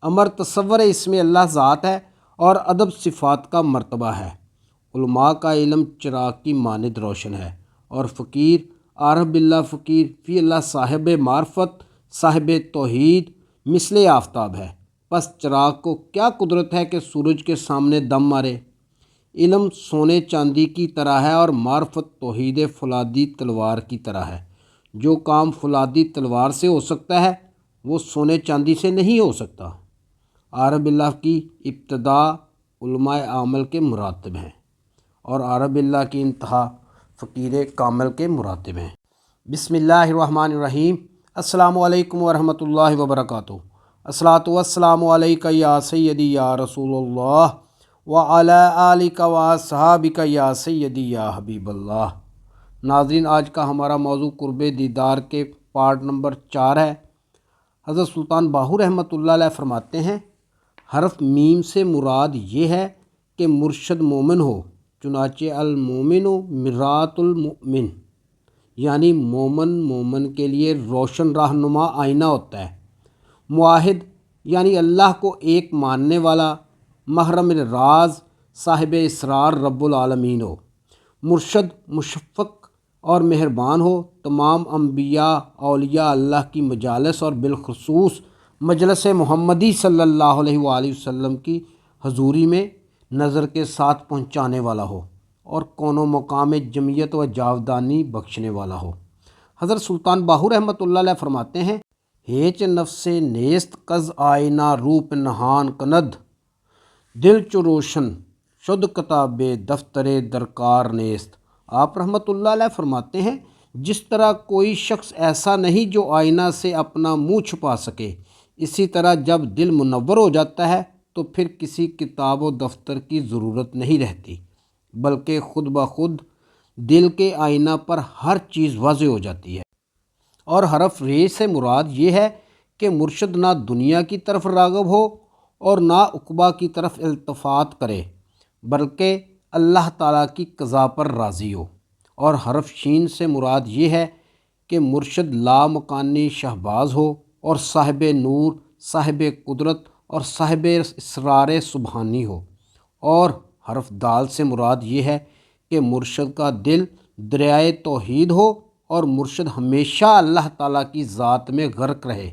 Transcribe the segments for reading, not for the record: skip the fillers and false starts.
امر تصور اسم اللہ ذات ہے اور ادب صفات کا مرتبہ ہے۔ علماء کا علم چراغ کی مانند روشن ہے اور فقیر عارف باللہ فقیر فی اللہ صاحب معرفت صاحب توحید مثل آفتاب ہے۔ پس چراغ کو کیا قدرت ہے کہ سورج کے سامنے دم مارے؟ علم سونے چاندی کی طرح ہے اور معرفت توحید فولادی تلوار کی طرح ہے۔ جو کام فولادی تلوار سے ہو سکتا ہے وہ سونے چاندی سے نہیں ہو سکتا۔ عارف باللہ کی ابتدا علماء عامل کے مراتب ہیں اور عارف باللہ کی انتہا فقیر کامل کے مراتب ہیں۔ بسم اللہ الرحمن الرحیم۔ السلام علیکم ورحمۃ اللہ وبرکاتہ۔ الصلاۃ والسلام علیک یا سیدی یا رسول اللہ وعلی آلک واصحابک یا سیدی یا حبیب اللہ۔ ناظرین، آج کا ہمارا موضوع قرب دیدار کے پارٹ نمبر 4 ہے۔ حضرت سلطان باہو رحمۃ اللہ علیہ فرماتے ہیں، حرف میم سے مراد یہ ہے کہ مرشد مومن ہو، چنانچہ المومن مرآت المؤمن، یعنی مومن کے لیے روشن رہنما آئینہ ہوتا ہے۔ معاہد یعنی اللہ کو ایک ماننے والا، محرم راز صاحب اسرار رب العالمین ہو۔ مرشد مشفق اور مہربان ہو، تمام انبیاء اولیاء اللہ کی مجالس اور بالخصوص مجلس محمدی صلی اللہ علیہ وآلہ وسلم کی حضوری میں نظر کے ساتھ پہنچانے والا ہو اور کون و مقام جمعیت و جاودانی بخشنے والا ہو۔ حضرت سلطان باہو رحمۃ اللہ علیہ فرماتے ہیں، ہیچ نفس نیست قز آئینہ روپ نہان کند، دل چو روشن شد کتاب دفتر درکار نیست۔ آپ رحمۃ اللہ علیہ فرماتے ہیں، جس طرح کوئی شخص ایسا نہیں جو آئینہ سے اپنا منہ چھپا سکے، اسی طرح جب دل منور ہو جاتا ہے تو پھر کسی کتاب و دفتر کی ضرورت نہیں رہتی، بلکہ خود بخود دل کے آئینہ پر ہر چیز واضح ہو جاتی ہے۔ اور حرف ر سے مراد یہ ہے کہ مرشد نہ دنیا کی طرف راغب ہو اور نہ عقبہ کی طرف التفات کرے، بلکہ اللہ تعالیٰ کی قضا پر راضی ہو۔ اور حرف شین سے مراد یہ ہے کہ مرشد لامکانی شہباز ہو اور صاحب نور، صاحب قدرت اور صاحب اسرار سبحانی ہو۔ اور حرف دال سے مراد یہ ہے کہ مرشد کا دل دریائے توحید ہو اور مرشد ہمیشہ اللہ تعالیٰ کی ذات میں غرق رہے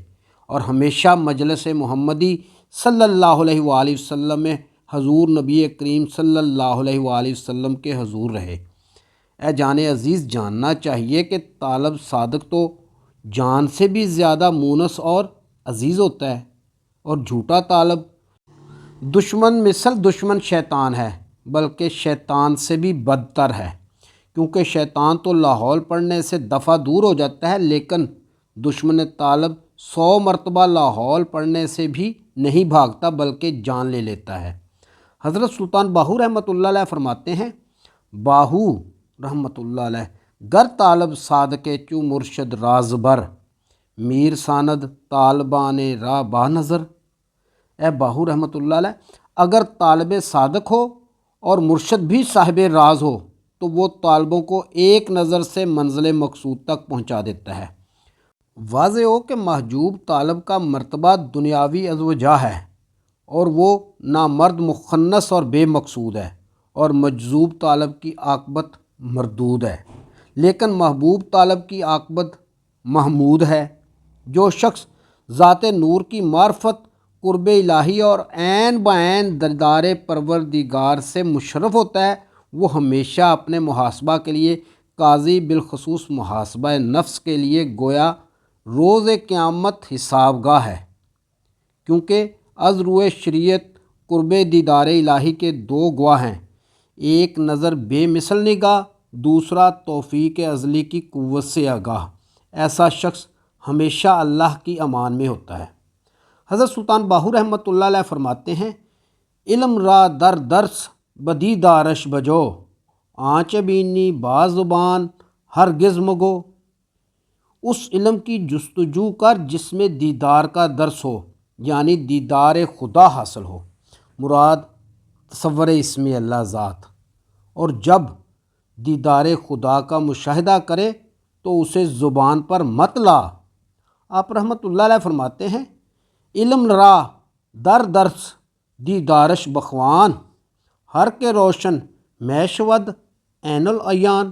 اور ہمیشہ مجلس محمدی صلی اللہ علیہ وآلہ وسلم میں حضور نبی کریم صلی اللہ علیہ وآلہ وسلم کے حضور رہے۔ اے جان عزیز، جاننا چاہیے کہ طالب صادق تو جان سے بھی زیادہ مونس اور عزیز ہوتا ہے، اور جھوٹا طالب دشمن مثل دشمن شیطان ہے، بلکہ شیطان سے بھی بدتر ہے، کیونکہ شیطان تو لاہور پڑھنے سے دفعہ دور ہو جاتا ہے، لیکن دشمن طالب 100 مرتبہ لاہور پڑھنے سے بھی نہیں بھاگتا بلکہ جان لے لیتا ہے۔ حضرت سلطان باہو رحمۃ اللہ علیہ فرماتے ہیں، باہو رحمۃ اللہ علیہ گر طالب صادق چو مرشد رازبر، میر ساند طالبان راہ با نظر۔ اے باہو رحمۃ اللہ علیہ، اگر طالب صادق ہو اور مرشد بھی صاحب راز ہو تو وہ طالبوں کو ایک نظر سے منزل مقصود تک پہنچا دیتا ہے۔ واضح ہو کہ محجوب طالب کا مرتبہ دنیاوی ازوجہ ہے اور وہ نامرد مخنث اور بے مقصود ہے، اور مجذوب طالب کی عاقبت مردود ہے، لیکن محبوب طالب کی عاقبت محمود ہے۔ جو شخص ذات نور کی معرفت، قرب الہی اور عین بعین دیدار پروردگار سے مشرف ہوتا ہے، وہ ہمیشہ اپنے محاسبہ کے لیے قاضی، بالخصوص محاسبہ نفس کے لیے گویا روز قیامت حساب گاہ ہے، کیونکہ از روئے شریعت قرب دیدار الہی کے 2 گواہ ہیں، ایک نظر بے مثل نگاہ، دوسرا توفیق ازلی کی قوت سے آگاہ۔ ایسا شخص ہمیشہ اللہ کی امان میں ہوتا ہے۔ حضرت سلطان باہو رحمۃ اللہ علیہ فرماتے ہیں، علم را در درس بدی دارش بجو، آنچ بینی با زبان ہرگز مگو۔ اس علم کی جستجو کر جس میں دیدار کا درس ہو، یعنی دیدار خدا حاصل ہو، مراد تصور اسم اللہ ذات۔ اور جب دیدار خدا کا مشاہدہ کرے تو اسے زبان پر مت لا۔ آپ رحمۃ اللہ علیہ فرماتے ہیں، علم را در درس دیدارش بخوان، ہر کے روشن میشود عین العیان۔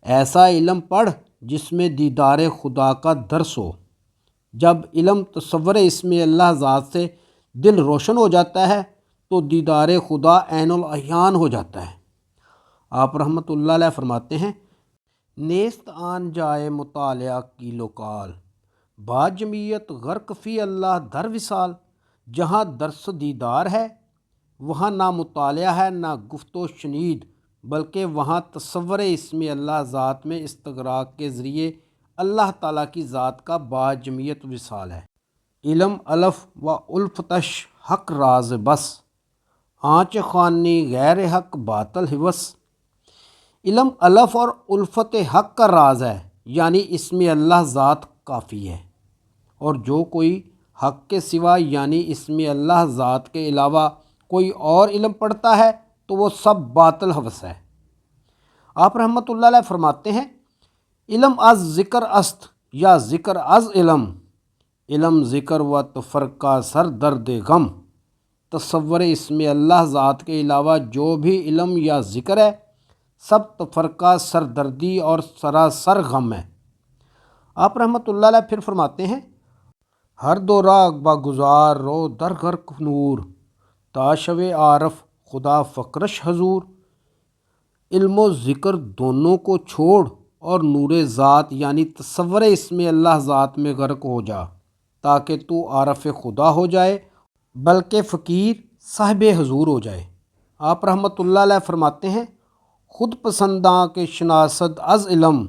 ایسا علم پڑھ جس میں دیدار خدا کا درس ہو۔ جب علم تصور اسم اللہ ذات سے دل روشن ہو جاتا ہے تو دیدار خدا عین العیان ہو جاتا ہے۔ آپ رحمۃ اللہ علیہ فرماتے ہیں، نیست آن جائے مطالعہ کی لوکال، با جمیت غرق فی اللہ در وصال۔ جہاں درس دیدار ہے وہاں نہ مطالعہ ہے نہ گفت و شنید، بلکہ وہاں تصور اسم اللہ ذات میں استغراق کے ذریعے اللہ تعالیٰ کی ذات کا با جمیت وصال ہے۔ علم الف و الفتش حق راز بس، آنچ خوانی غیر حق باطل حوث۔ علم الف اور الفت حق کا راز ہے، یعنی اسم اللہ ذات کافی ہے، اور جو کوئی حق کے سوا یعنی اسم اللہ ذات کے علاوہ کوئی اور علم پڑھتا ہے تو وہ سب باطل حوث ہے۔ آپ رحمۃ اللہ علیہ فرماتے ہیں، علم از ذکر است یا ذکر از علم، علم ذکر و تفرقہ سر درد غم۔ تصور اسم اللہ ذات کے علاوہ جو بھی علم یا ذکر ہے سب تفرقہ سردردی اور سراسر غم ہے۔ آپ رحمۃ اللہ علیہ پھر فرماتے ہیں، ہر دو راہ با گزار رو در غرق نور، تا شو عارف خدا فقرش حضور۔ علم و ذکر دونوں کو چھوڑ اور نور ذات یعنی تصور اسم اللہ ذات میں غرق ہو جا تاکہ تو عارف خدا ہو جائے بلکہ فقیر صاحب حضور ہو جائے۔ آپ رحمۃ اللہ علیہ فرماتے ہیں، خود پسنداں کے شناسد از علم،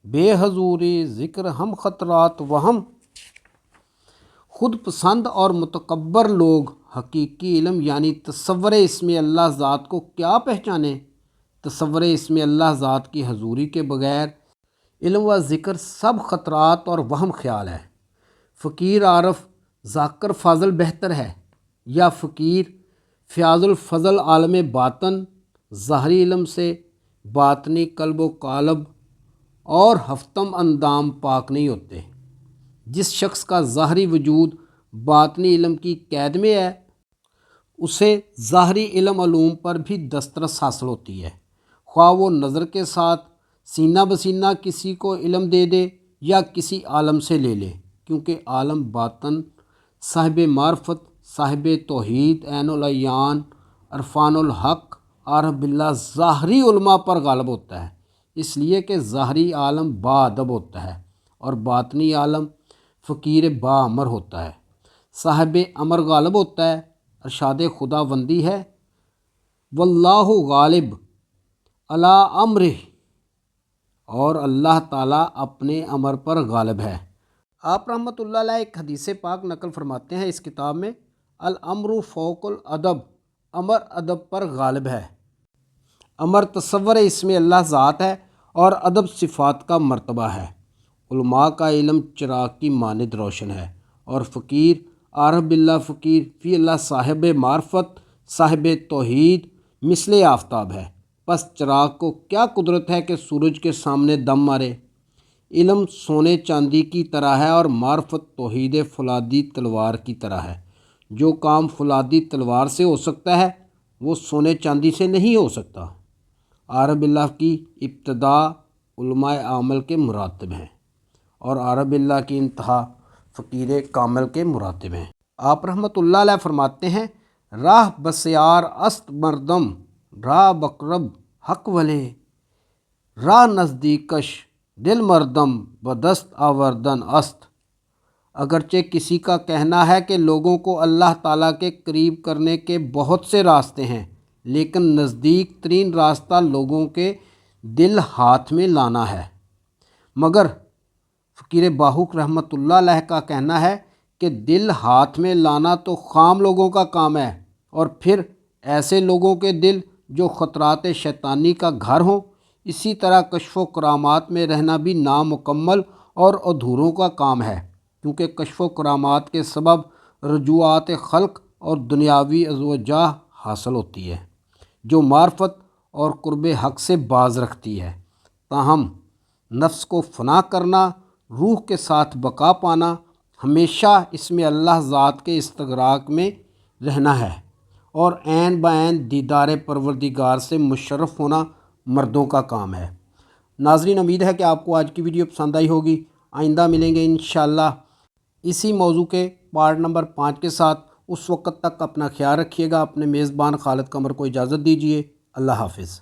بے حضوری ذکر ہم خطرات وہم۔ خود پسند اور متکبر لوگ حقیقی علم یعنی تصور اسم اللہ ذات کو کیا پہچانے؟ تصور اسم اللہ ذات کی حضوری کے بغیر علم و ذکر سب خطرات اور وہم خیال ہے۔ فقیر عارف ذاکر فاضل بہتر ہے، یا فقیر فیاض الفضل عالم باطن ظاہری علم سے باطنی قلب و قالب اور ہفتم اندام پاک نہیں ہوتے۔ جس شخص کا ظاہری وجود باطنی علم کی قید میں ہے اسے ظاہری علم علوم پر بھی دسترس حاصل ہوتی ہے، خواہ وہ نظر کے ساتھ سینہ بسینہ کسی کو علم دے دے یا کسی عالم سے لے لے، کیونکہ عالم باطن صاحب معرفت، صاحب توحید، عین العیان، عرفان الحق، عارف باللہ ظاہری علماء پر غالب ہوتا ہے، اس لیے کہ ظاہری عالم با ادب ہوتا ہے اور باطنی عالم فقیر با امر ہوتا ہے۔ صاحب امر غالب ہوتا ہے، ارشاد خدا بندی ہے، واللہ غالب علی امرہ، اور اللہ تعالیٰ اپنے امر پر غالب ہے۔ آپ رحمۃ اللہ علیہ ایک حدیث پاک نقل فرماتے ہیں اس کتاب میں، الامر فوق الادب، امر ادب پر غالب ہے۔ امر تصور اسم اللہ ذات ہے اور ادب صفات کا مرتبہ ہے۔ علماء کا علم چراغ کی مانند روشن ہے اور فقیر عارف باللہ فقیر فی اللہ صاحب معرفت صاحب توحید مثل آفتاب ہے۔ پس چراغ کو کیا قدرت ہے کہ سورج کے سامنے دم مارے؟ علم سونے چاندی کی طرح ہے اور معرفت توحید فولادی تلوار کی طرح ہے۔ جو کام فولادی تلوار سے ہو سکتا ہے وہ سونے چاندی سے نہیں ہو سکتا۔ عارف باللہ کی ابتدا علماء عامل کے مراتب ہیں اور عارف باللہ کی انتہا فقیر کامل کے مراتب ہیں۔ آپ رحمۃ اللہ علیہ فرماتے ہیں، راہ بسیار است مردم، راہ بقرب حق ولے، راہ نزدیکش دل مردم بدست آوردن است۔ اگرچہ کسی کا کہنا ہے کہ لوگوں کو اللہ تعالیٰ کے قریب کرنے کے بہت سے راستے ہیں، لیکن نزدیک ترین راستہ لوگوں کے دل ہاتھ میں لانا ہے۔ مگر فقیر باہوک رحمۃ اللہ علیہ کا کہنا ہے کہ دل ہاتھ میں لانا تو خام لوگوں کا کام ہے، اور پھر ایسے لوگوں کے دل جو خطرات شیطانی کا گھر ہوں۔ اسی طرح کشف و کرامات میں رہنا بھی نامکمل اور ادھوروں کا کام ہے، کیونکہ کشف و کرامات کے سبب رجوعات خلق اور دنیاوی ازوجاہ حاصل ہوتی ہے جو معرفت اور قرب حق سے باز رکھتی ہے۔ تاہم نفس کو فنا کرنا، روح کے ساتھ بقا پانا، ہمیشہ اس میں اللہ ذات کے استغراق میں رہنا ہے، اور عین بعین دیدار پروردگار سے مشرف ہونا مردوں کا کام ہے۔ ناظرین، امید ہے کہ آپ کو آج کی ویڈیو پسند آئی ہوگی۔ آئندہ ملیں گے انشاءاللہ اسی موضوع کے پارٹ نمبر 5 کے ساتھ۔ اس وقت تک اپنا خیال رکھیے گا۔ اپنے میزبان خالد قمر کو اجازت دیجیے۔ اللہ حافظ۔